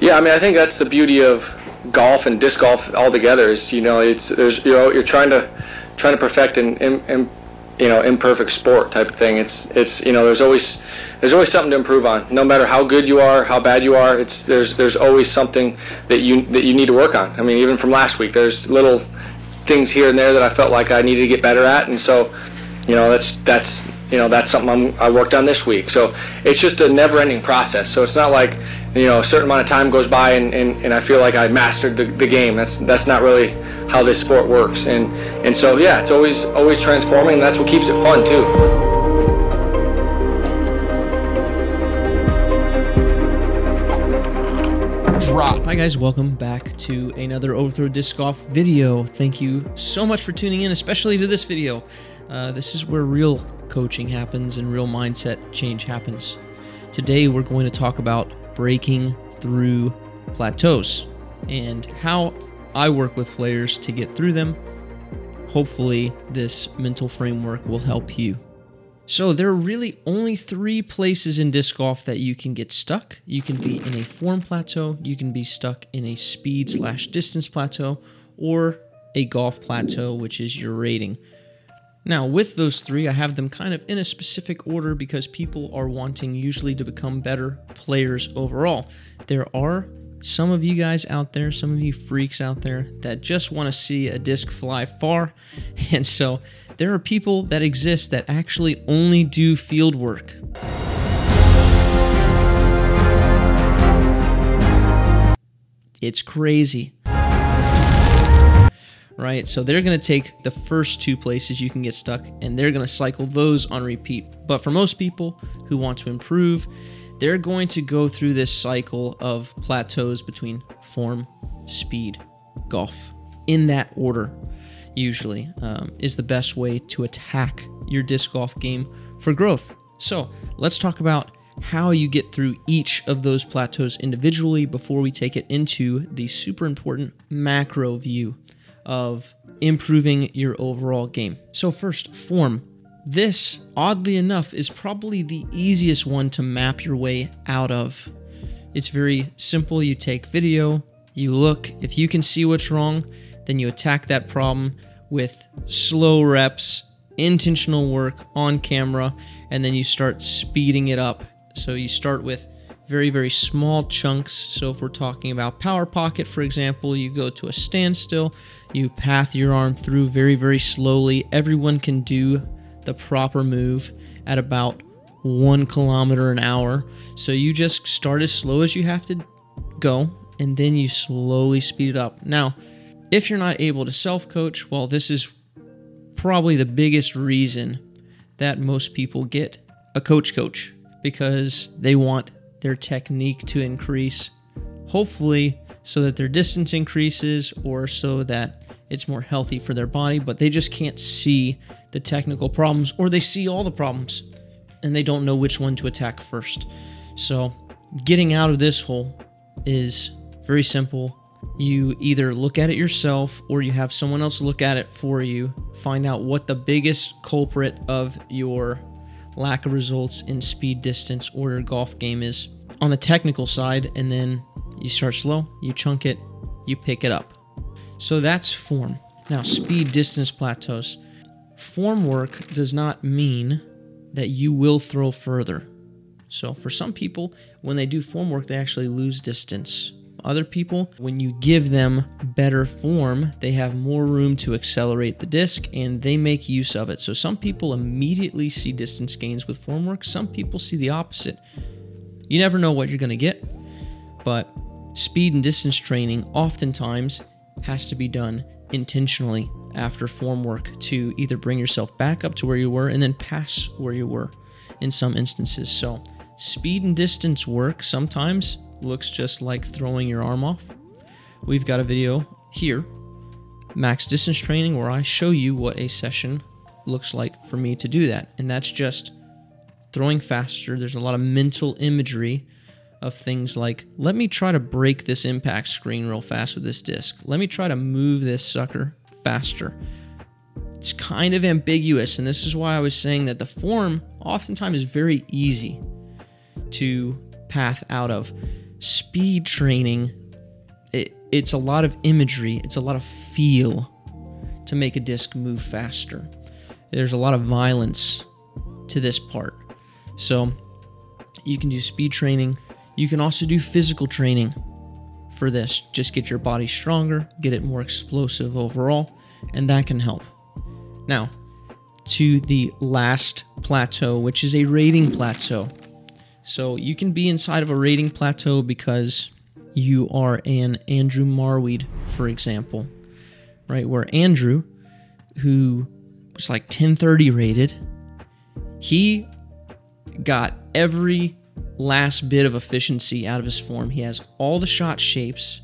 Yeah, I mean, I think that's the beauty of golf and disc golf altogether. Is you're trying to perfect an imperfect sport type of thing. It's there's always something to improve on. No matter how good you are, how bad you are, there's always something that you need to work on. I mean, even from last week, there's little things here and there that I felt like I needed to get better at, and so that's something I worked on this week. So it's just a never-ending process. So it's not like a certain amount of time goes by and I feel like I mastered the game. That's not really how this sport works. And so yeah, it's always transforming, and that's what keeps it fun too. Drop. Hi guys, welcome back to another Overthrow Disc Golf video. Thank you so much for tuning in, especially to this video. This is where real coaching happens and real mindset change happens. Today we're going to talk about breaking through plateaus and how I work with players to get through them. Hopefully this mental framework will help you. So there are really only 3 places in disc golf that you can get stuck. You can be in a form plateau, you can be stuck in a speed/distance plateau, or a golf plateau, which is your rating. Now, with those 3, I have them kind of in a specific order because people are wanting usually to become better players overall. There are some of you guys out there, some of you freaks out there that just want to see a disc fly far, and so there are people that exist that actually only do field work. It's crazy. Right? So they're going to take the first 2 places you can get stuck and they're going to cycle those on repeat. But for most people who want to improve, they're going to go through this cycle of plateaus between form, speed, golf. In that order, usually, is the best way to attack your disc golf game for growth. So let's talk about how you get through each of those plateaus individually before we take it into the super important macro view of improving your overall game. So first, form. This, oddly enough, is probably the easiest one to map your way out of. It's very simple. You take video, you look. If you can see what's wrong, then you attack that problem with slow reps, intentional work on camera, and then you start speeding it up. So you start with very, very small chunks. So if we're talking about power pocket, for example, you go to a standstill, you path your arm through very, very slowly. Everyone can do the proper move at about 1 kilometer an hour. So you just start as slow as you have to go, and then you slowly speed it up. Now, if you're not able to self-coach, well, this is probably the biggest reason that most people get a coach, because they want their technique to increase, hopefully so that their distance increases or so that it's more healthy for their body, but they just can't see the technical problems, or they see all the problems and they don't know which one to attack first. So getting out of this hole is very simple. You either look at it yourself or you have someone else look at it for you, find out what the biggest culprit of your lack of results in speed, distance, or your golf game is on the technical side, and then you start slow, you chunk it, you pick it up. So that's form. Now, speed, distance plateaus. Form work does not mean that you will throw further. So for some people, when they do form work, they actually lose distance. Other people, when you give them better form, they have more room to accelerate the disc and they make use of it. So some people immediately see distance gains with form work. Some people see the opposite. You never know what you're going to get, but speed and distance training oftentimes has to be done intentionally after form work to either bring yourself back up to where you were and then pass where you were in some instances. So speed and distance work sometimes looks just like throwing your arm off. We've got a video here, max distance training, where I show you what a session looks like for me to do that. And that's just throwing faster. There's a lot of mental imagery of things like, let me try to break this impact screen real fast with this disc. Let me try to move this sucker faster. It's kind of ambiguous, and this is why I was saying that the form oftentimes is very easy to path out of. speed training, it's a lot of imagery, it's a lot of feel to make a disc move faster. There's a lot of violence to this part. So you can do speed training. You can also do physical training for this. Just get your body stronger, get it more explosive overall, and that can help. Now, to the last plateau, which is a rating plateau. So you can be inside of a rating plateau because you are an Andrew Marweed, for example, right? Where Andrew, who was like 1030 rated, he got every last bit of efficiency out of his form. He has all the shot shapes.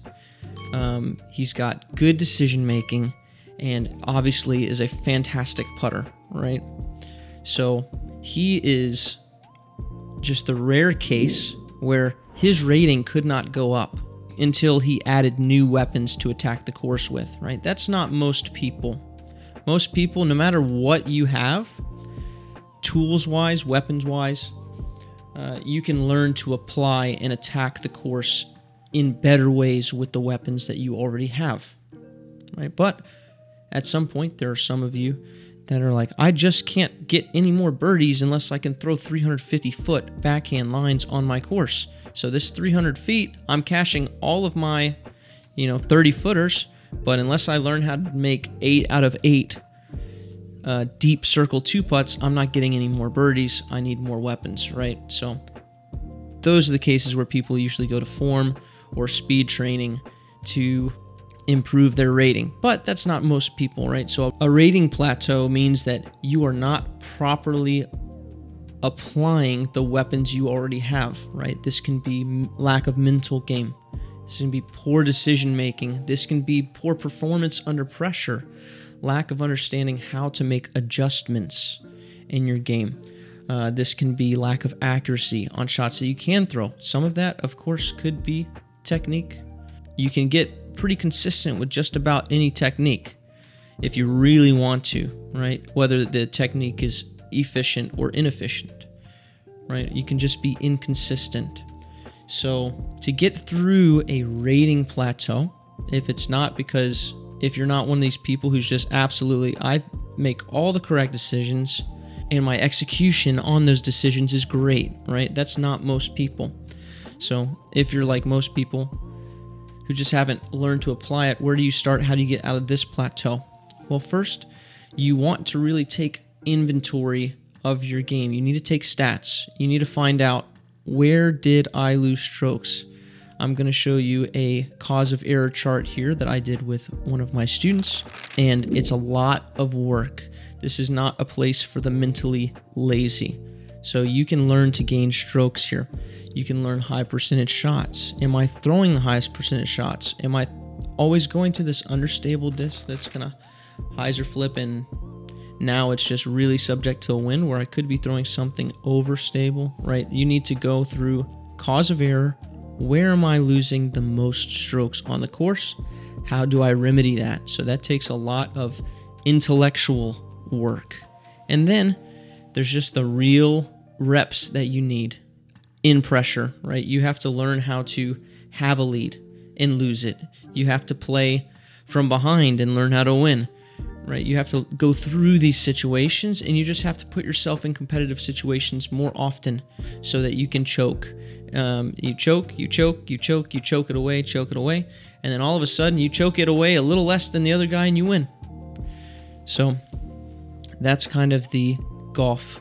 He's got good decision making, and obviously is a fantastic putter, right? So he is just the rare case where his rating could not go up until he added new weapons to attack the course with, right? That's not most people. Most people, no matter what you have, tools-wise, weapons-wise, you can learn to apply and attack the course in better ways with the weapons that you already have, right? But at some point, there are some of you that are like, I just can't get any more birdies unless I can throw 350-foot backhand lines on my course. So this 300 feet, I'm cashing all of my, 30-footers, but unless I learn how to make 8 out of 8 deep circle 2-putts, I'm not getting any more birdies. I need more weapons, right? So those are the cases where people usually go to form or speed training to improve their rating. But that's not most people, right? So a rating plateau means that you are not properly applying the weapons you already have, right? This can be lack of mental game. This can be poor decision making. This can be poor performance under pressure. Lack of understanding how to make adjustments in your game. This can be lack of accuracy on shots that you can throw. Some of that, of course, could be technique. You can get pretty consistent with just about any technique if you really want to, right? Whether the technique is efficient or inefficient, right? You can just be inconsistent. So to get through a rating plateau, if you're not one of these people who's just absolutely, I make all the correct decisions and my execution on those decisions is great, right? That's not most people. So if you're like most people who just haven't learned to apply it, where do you start? How do you get out of this plateau? Well, first, you want to really take inventory of your game. You need to take stats. You need to find out, where did I lose strokes? I'm going to show you a cause of error chart here that I did with one of my students, and it's a lot of work. This is not a place for the mentally lazy. So you can learn to gain strokes here. You can learn high percentage shots. Am I throwing the highest percentage shots? Am I always going to this understable disc that's going to hyzer flip, and now it's just really subject to a wind, where I could be throwing something overstable, right? You need to go through cause of error. Where am I losing the most strokes on the course? How do I remedy that? So that takes a lot of intellectual work. And then there's just the real reps that you need in pressure, right? You have to learn how to have a lead and lose it. You have to play from behind and learn how to win, right? You have to go through these situations, and you just have to put yourself in competitive situations more often so that you can choke. You choke it away, and then all of a sudden you choke it away a little less than the other guy and you win. So that's kind of the golf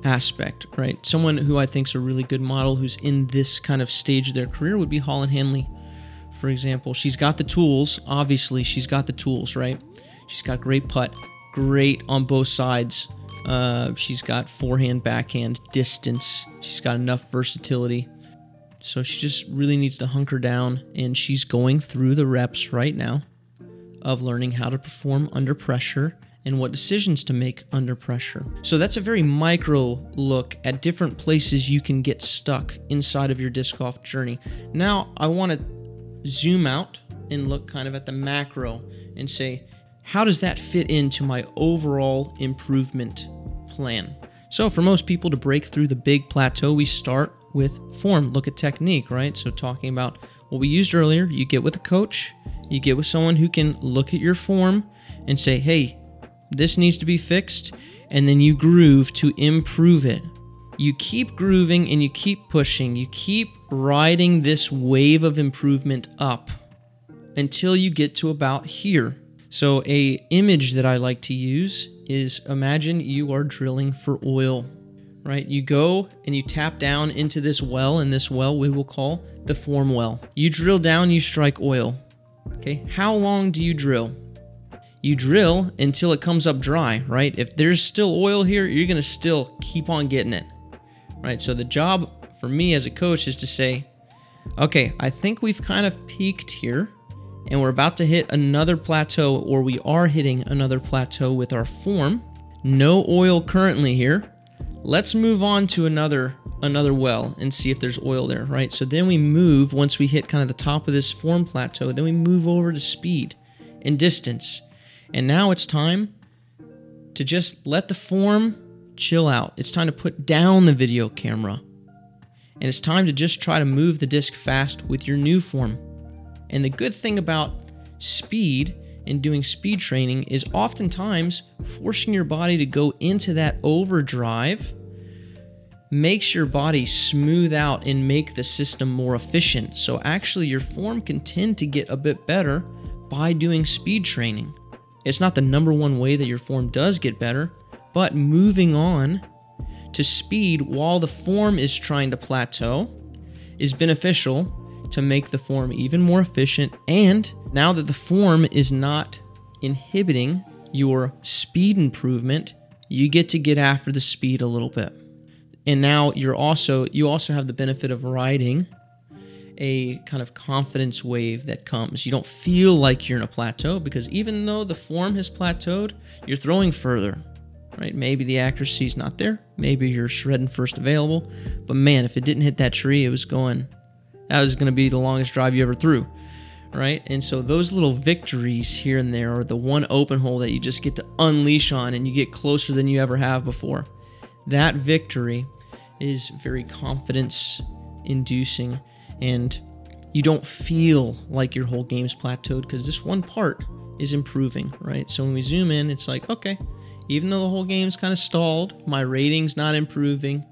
aspect, right? Someone who I think is a really good model who's in this kind of stage of their career would be Holland Hanley, for example. She's got the tools. Obviously, she's got the tools, right? She's got great putt, great on both sides. She's got forehand, backhand, distance. She's got enough versatility. So she just really needs to hunker down, and she's going through the reps right now of learning how to perform under pressure and what decisions to make under pressure. So that's a very micro look at different places you can get stuck inside of your disc golf journey. Now I want to zoom out and look kind of at the macro and say, how does that fit into my overall improvement plan? So for most people to break through the big plateau, we start with form. Look at technique, right? So talking about what we used earlier, you get with a coach, you get with someone who can look at your form and say, hey, this needs to be fixed, and then you groove to improve it. You keep grooving and you keep pushing. You keep riding this wave of improvement up until you get to about here. So a image that I like to use is, imagine you are drilling for oil, right? You go and you tap down into this well, and this well we will call the form well. You drill down, you strike oil. Okay, how long do you drill? You drill until it comes up dry, right? If there's still oil here, you're gonna still keep on getting it, right? So the job for me as a coach is to say, okay, I think we've kind of peaked here, and we're about to hit another plateau, or we are hitting another plateau with our form. No oil currently here. Let's move on to another well and see if there's oil there, right? So then we move, once we hit kind of the top of this form plateau, then we move over to speed and distance. And now it's time to just let the form chill out. It's time to put down the video camera. And it's time to just try to move the disc fast with your new form. And the good thing about speed and doing speed training is oftentimes forcing your body to go into that overdrive makes your body smooth out and make the system more efficient. So actually your form can tend to get a bit better by doing speed training. It's not the number one way that your form does get better, but moving on to speed while the form is trying to plateau is beneficial to make the form even more efficient. And now that the form is not inhibiting your speed improvement, you get to get after the speed a little bit. And now you also have the benefit of riding a kind of confidence wave that comes. You don't feel like you're in a plateau, because even though the form has plateaued, you're throwing further, right? Maybe the accuracy is not there. Maybe you're shredding first available. But man, if it didn't hit that tree, that was going to be the longest drive you ever threw, right? And so those little victories here and there are the one open hole that you just get to unleash on, and you get closer than you ever have before. That victory is very confidence-inducing, and you don't feel like your whole game's plateaued because this one part is improving, right? So when we zoom in, it's like, okay, even though the whole game's kind of stalled, my rating's not improving,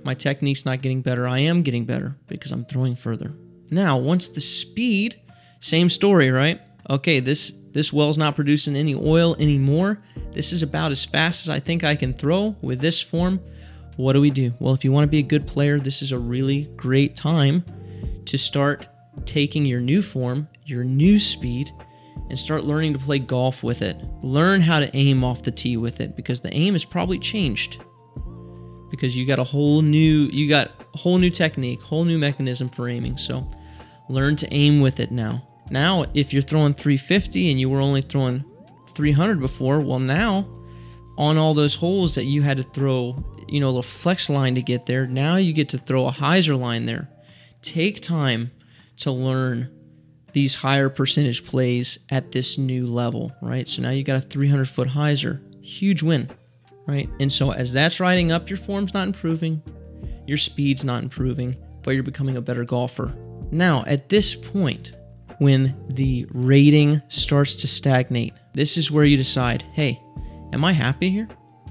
my technique's not getting better, I am getting better because I'm throwing further. Now, once the speed, same story, right? Okay, this well's not producing any oil anymore. This is about as fast as I think I can throw with this form. What do we do? Well, if you want to be a good player, this is a really great time to start taking your new form, your new speed, and start learning to play golf with it. Learn how to aim off the tee with it, because the aim has probably changed. Because you got a whole new technique, whole new mechanism for aiming. So learn to aim with it now. Now, if you're throwing 350 and you were only throwing 300 before, well, now on all those holes that you had to throw, a little flex line to get there, now you get to throw a hyzer line there. Take time to learn these higher percentage plays at this new level, right? So now you got a 300-foot hyzer, huge win, right? And so as that's riding up, your form's not improving, your speed's not improving, but you're becoming a better golfer. Now, at this point, when the rating starts to stagnate, this is where you decide, hey, am I happy here?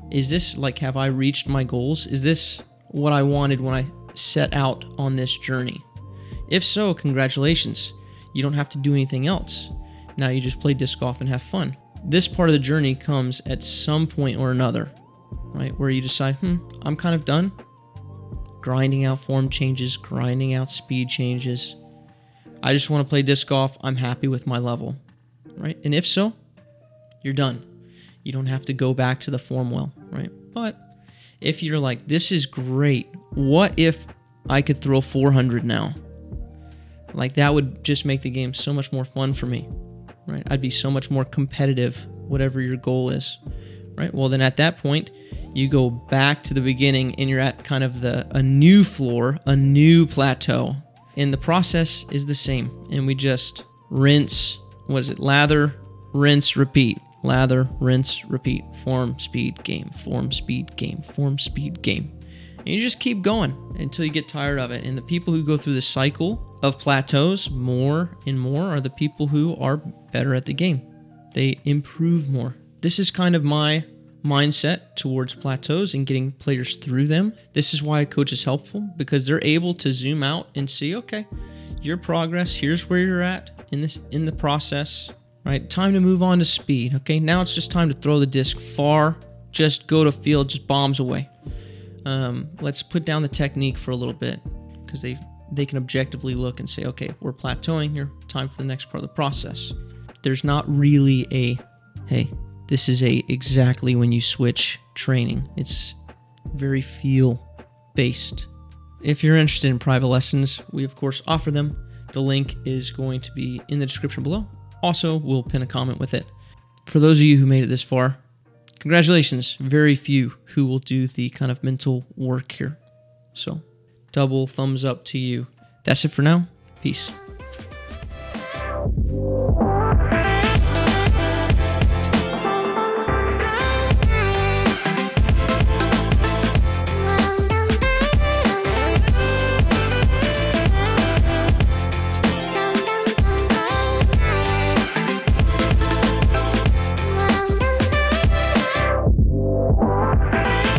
Is this, have I reached my goals? Is this what I wanted when I set out on this journey? If so, congratulations. You don't have to do anything else. Now you just play disc golf and have fun. This part of the journey comes at some point or another, right? Where you decide, I'm kind of done. Grinding out form changes, grinding out speed changes. I just want to play disc golf. I'm happy with my level, right? And if so, you're done. You don't have to go back to the form well, right? But if you're like, this is great, what if I could throw 400 now? That would just make the game so much more fun for me, right? I'd be so much more competitive, whatever your goal is, right? Well, then at that point, you go back to the beginning and you're at kind of a new floor, a new plateau. And the process is the same. And we just rinse, lather, rinse, repeat. Lather, rinse, repeat. Form, speed, game. Form, speed, game. Form, speed, game. And you just keep going until you get tired of it. And the people who go through the cycle of plateaus more and more are the people who are better at the game. They improve more. This is kind of my mindset towards plateaus and getting players through them. This is why a coach is helpful, because they're able to zoom out and see, okay, your progress, here's where you're at in the process, right? Time to move on to speed. Okay, now it's just time to throw the disc far, just go to field, just bombs away. Let's put down the technique for a little bit, because they can objectively look and say, okay, we're plateauing here, time for the next part of the process. There's not really a, hey, this is exactly when you switch training. It's very feel based. If you're interested in private lessons, we of course offer them. The link is going to be in the description below. Also, we'll pin a comment with it. For those of you who made it this far, congratulations. Very few who will do the kind of mental work here. So, double thumbs up to you. That's it for now. Peace.